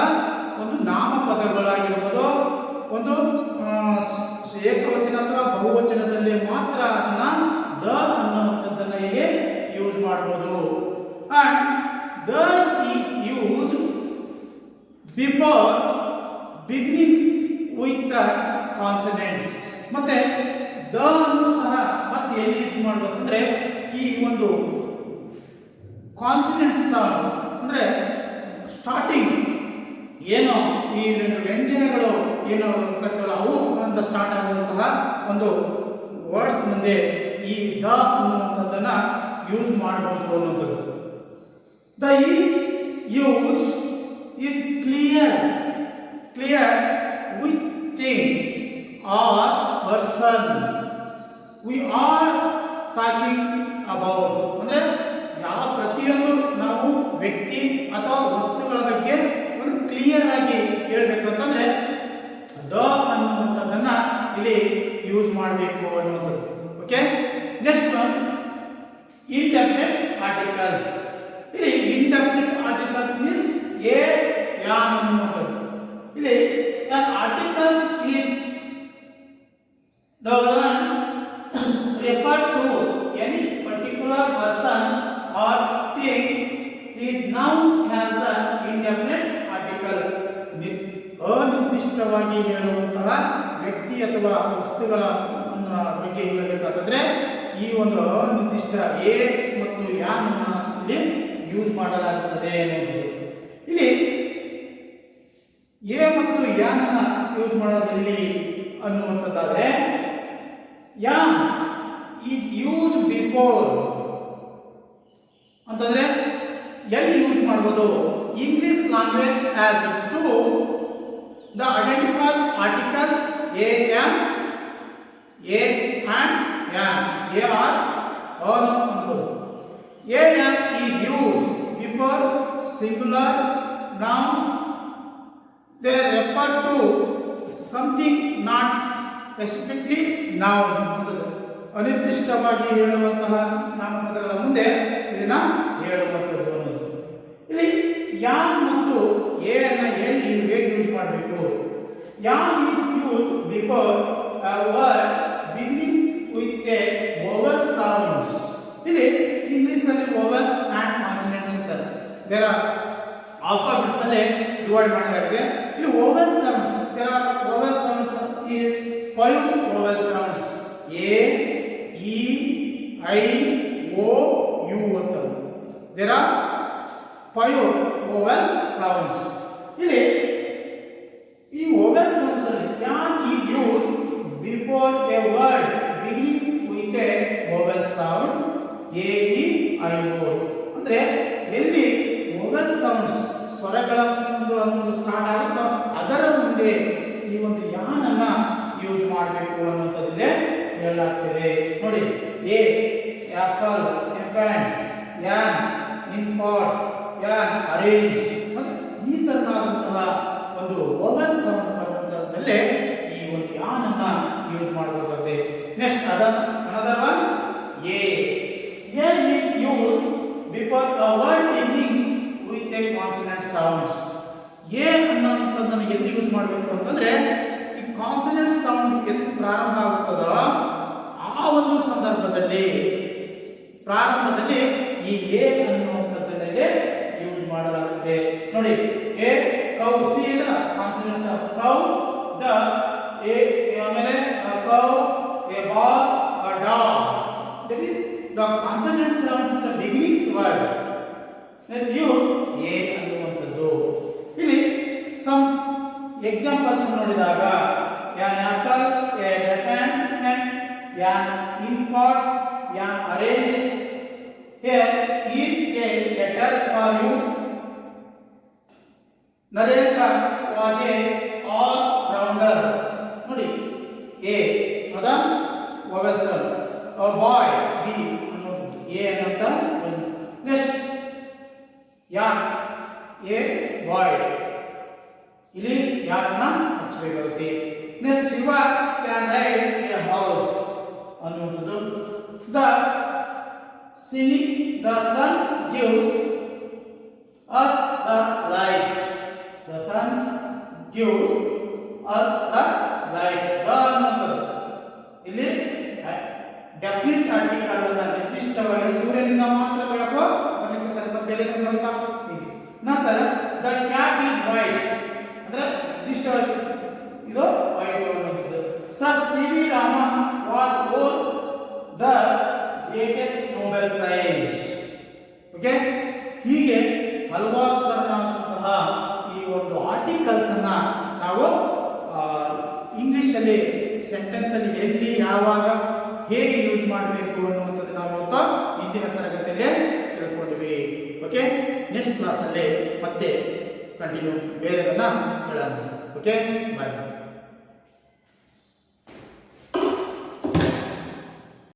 ಒಂದು ನಾಮಪದಗಳಾಗಿರ್ಬೋದು, ಒಂದು ಏಕವಚನ ಅಥವಾ ಬಹುವಚನದಲ್ಲಿ ಮಾತ್ರ ಅದನ್ನ ದ ಅನ್ನುವಂಥದ್ದನ್ನ ಇಲ್ಲಿ ಯೂಸ್ ಮಾಡಬಹುದು. And the is use before beginnings with the consonants. ಮತ್ತೆ ದ ಅನ್ನು ಸಹ ಮತ್ತೆ ಎಲ್ಲಿ ಯೂಸ್ ಮಾಡಬೇಕಂದ್ರೆ ಈ ಒಂದು ಕಾನ್ಸನೆಂಟ್ಸ್ ಅಂದ್ರೆ ಸ್ಟಾರ್ಟಿಂಗ್ ಏನು ಈ ಒಂದು ವ್ಯಂಜನಗಳು ಏನು ಕರ್ತವಲ್ಲ ಅವು ಅಂತ ಸ್ಟಾರ್ಟ್ ಆಗುವಂತಹ ಒಂದು ವರ್ಡ್ಸ್ ಮುಂದೆ ಈ ದ ಅನ್ನುವಂಥದ್ದನ್ನ ಯೂಸ್ ಮಾಡಬಹುದು ಅನ್ನೋದು. The use is clear with thing or person we are talking about. ಅಂದ್ರೆ ಯಾವ ಪ್ರತಿಯೊಂದು ನಾವು ವ್ಯಕ್ತಿ ಅಥವಾ ವಸ್ತುಗಳ ಬಗ್ಗೆ ಒಂದು ಕ್ಲಿಯರ್ ಆಗಿ ಹೇಳ್ಬೇಕಂತಂದ್ರೆ ದ ಅನ್ನುವಂಥದ್ದನ್ನ ಇಲ್ಲಿ ಯೂಸ್ ಮಾಡಬೇಕು ಅನ್ನುವಂಥದ್ದು. Okay, next one indefinite articles. ಇಲ್ಲಿ ಇಂಡೆಫಿನಿಟ್ ಆರ್ಟಿಕಲ್ಸ್ ಮೀನ್ಸ್ ಎ ಯಾ ಅನ್ನುವಂಥದ್ದು. ಇಲ್ಲಿ articles is doesn't refer to any particular person or thing is known as the indefinite article. ಅನಿರ್ದಿಷ್ಟವಾಗಿ ಹೇಳುವಂತಹ ವ್ಯಕ್ತಿ ಅಥವಾ ವಸ್ತುಗಳ ಬಗ್ಗೆ ಹೇಳಬೇಕಾದ್ರೆ ಈ ಒಂದು ಅನಿರ್ದಿಷ್ಟ ಎ ಮತ್ತು ಯಾನ್ ಇಲ್ಲಿ ಯೂಸ್ ಮಾಡಲಾಗುತ್ತದೆ ಎನ್ನುವುದು. ಇಲ್ಲಿ ಎ ಮತ್ತು ಯಾನ್ ಯೂಸ್ ಮಾಡೋದ್ರಲ್ಲಿ ಅನ್ನುವಂಥದ್ದಾದ್ರೆ ಯಾನ್ ಈಸ್ ಯೂಸ್ ಬಿಫೋರ್ ಅಂತಂದ್ರೆ ಎಲ್ಲಿ ಯೂಸ್ ಮಾಡಬಹುದು? English language as to the identified articles a and an. A or ಅನ್ನಬಹುದು. A and is use before singular nouns. They refer to something not specifically noun. ಅನಿರ್ದಿಷ್ಟವಾಗಿ ಹೇಳುವಂತಹ ನಾಮಪದಗಳ ಮುಂದೆ ಇದನ್ನ ಹೇಳುವಂಥದ್ದು ಅನ್ನೋದು. ಇಲ್ಲಿ ಯಾನ್ ಮತ್ತು ಎ ಅನ್ನ ಎಲ್ಲಿ ಹೇಗೆ ಯೂಸ್ ಮಾಡಬೇಕು? ಯಾನ್ is use before a word beginning with a vowel sounds. ಇಲ್ಲಿ ಇಂಗ್ಲಿಷ್ ಅಲ್ಲಿ vowels and consonants ಇರ್ತದೆ. there are alphabets ಅಲ್ಲಿ ಡಿವೈಡ್ ಮಾಡಲಾಗಿದೆ. ಇಲ್ಲಿ vowel sounds, there are vowel sounds is 5 vowel sounds. A, E, I, O, U ಅಂತ. there are 5 vowel sounds. ಇಲ್ಲಿ ಈ vowel sounds ಅಲ್ಲಿ ಯಾನ್ is used before a word beginning with a vowel sound A, E, I, O. ಅಂದ್ರೆ ಎಲ್ಲಿ vowel sounds ಸ್ವರಗಳ ಒಂದು start ಆಗುತ್ತೋ ಅದರ ಮುಂದೆ ಈ ಒಂದು ಯಾನ್ ಅನ್ನ ಯೂಸ್ ಮಾಡಬೇಕು ಅನ್ನುವಂಥದ್ದೇ ಹೇಳಲಾಗ್ತದೆ. ನೋಡಿ, ಎ ಆಪಲ್, ಎಲಿಫೆಂಟ್, ಯಾನ್ ಇನ್ಫಾಂಟ್, ಯಾನ್ ಅರೇಂಜ್. ಈ ತರನಾದಂತಹ ಒಂದು ವೋವೆಲ್ ಸೌಂಡ್ ಬರುವಂತಹದ್ರಲ್ಲೇ ಈ ಒಂದು ಯಾನ್ ಅನ್ನ ಯೂಸ್ ಮಾಡಬೇಕಾಗುತ್ತೆ. Next another one A is used before a word begins with a consonant sounds. A ಅನ್ನೋಂಥದ್ದನ್ನು ಎಲ್ಲಿ ಯೂಸ್ ಮಾಡಬೇಕು ಅಂತಂದ್ರೆ ಈ ಕಾನ್ಸನೆಂಟ್ ಸೌಂಡ್ ಎಲ್ಲಿ ಪ್ರಾರಂಭ ಆಗುತ್ತದೋ ಆ ಒಂದು ಸಂದರ್ಭದಲ್ಲಿ ಪ್ರಾರಂಭದಲ್ಲಿ ಈ ಎ ಅನ್ನುವಂಥದ್ದನ್ನೇ ಯೂಸ್ ಮಾಡಲಾಗುತ್ತದೆ. ನೋಡಿ, a cow, see the consonants of cow, the a ಆಮೇಲೆ cow, a ball, a dog. That is the consonant sound is the beginning word. Then use a ಅನ್ನುವಂಥದ್ದು. ಇಲ್ಲಿ ಸಮ್ ಎಕ್ಸಾಂಪಲ್ಸ್ ನೋಡಿದಾಗ ಯಾನ್ ಆಪಲ್, ಎ ಎಲಿಫೆಂಟ್, ಯಾನ್ ಇನ್ಫಾಂಟ್, ಯಾನ್ arrange. Here is a letter for you. Narendra was a all-rounder. ನೋಡಿ, A ಅದ vowel sound. A boy, B ಅನ್ನೋದು A ಅನ್ನಂತ. Next an, A boy. ಇಲ್ಲಿ ಯಾನ್ನ ಹಚ್ಚಬೇಕಾಗುತ್ತೆ. Next Shiva can ride a house ಅನ್ನುವಂಥದ್ದು. The singing, the sun gives us the light. The sun gives us the light. The ಅನ್ನೋದು ಇಲ್ಲಿ definite article ಅನ್ನ ನಿರ್ದಿಷ್ಟವಾಗಿ ಸೂರ್ಯನಿಂದ ಮಾತ್ರ ಬೆಳಕು ಬರಲಿಕ್ಕೆ ಸ್ವಲ್ಪ ಬೆಲೆ ಬರುತ್ತಾ ಹೀಗೆ. ನಂತರ ದ ಕ್ಯಾಟ್ ಈಸ್ ವೈಟ್ ಅಂದ್ರೆ ನಿರ್ದಿಷ್ಟವಾಗಿ ಇದು ವೈಟ್ ಅನ್ನೋದು. Sir C V Raman was one the greatest Nobel prize. Okay, ಹೀಗೆ ಹಲವಾರು ತರನಾದಂತಹ ಈ ಒಂದು ಆರ್ಟಿಕಲ್ ನಾವು ಇಂಗ್ಲಿಷಲ್ಲಿ ಸೆಂಟೆನ್ಸಲ್ಲಿ ಎಲ್ಲಿ ಯಾವಾಗ ಹೇಗೆ ಯೂಸ್ ಮಾಡಬೇಕು ಅನ್ನುವಂಥದ್ದು ನಾವು ಇವತ್ತು ಇಂದಿನ ತರಗತಿಯಲ್ಲೇ ತಿಳ್ಕೊಂಡಿವಿ. ಓಕೆ, ನೆಕ್ಸ್ಟ್ ಕ್ಲಾಸಲ್ಲಿ ಮತ್ತೆ ಕಂಟಿನ್ಯೂ ಬೇರೆದನ್ನ ಹೇಳೋಣ. ಓಕೆ, ಬಾಯ್.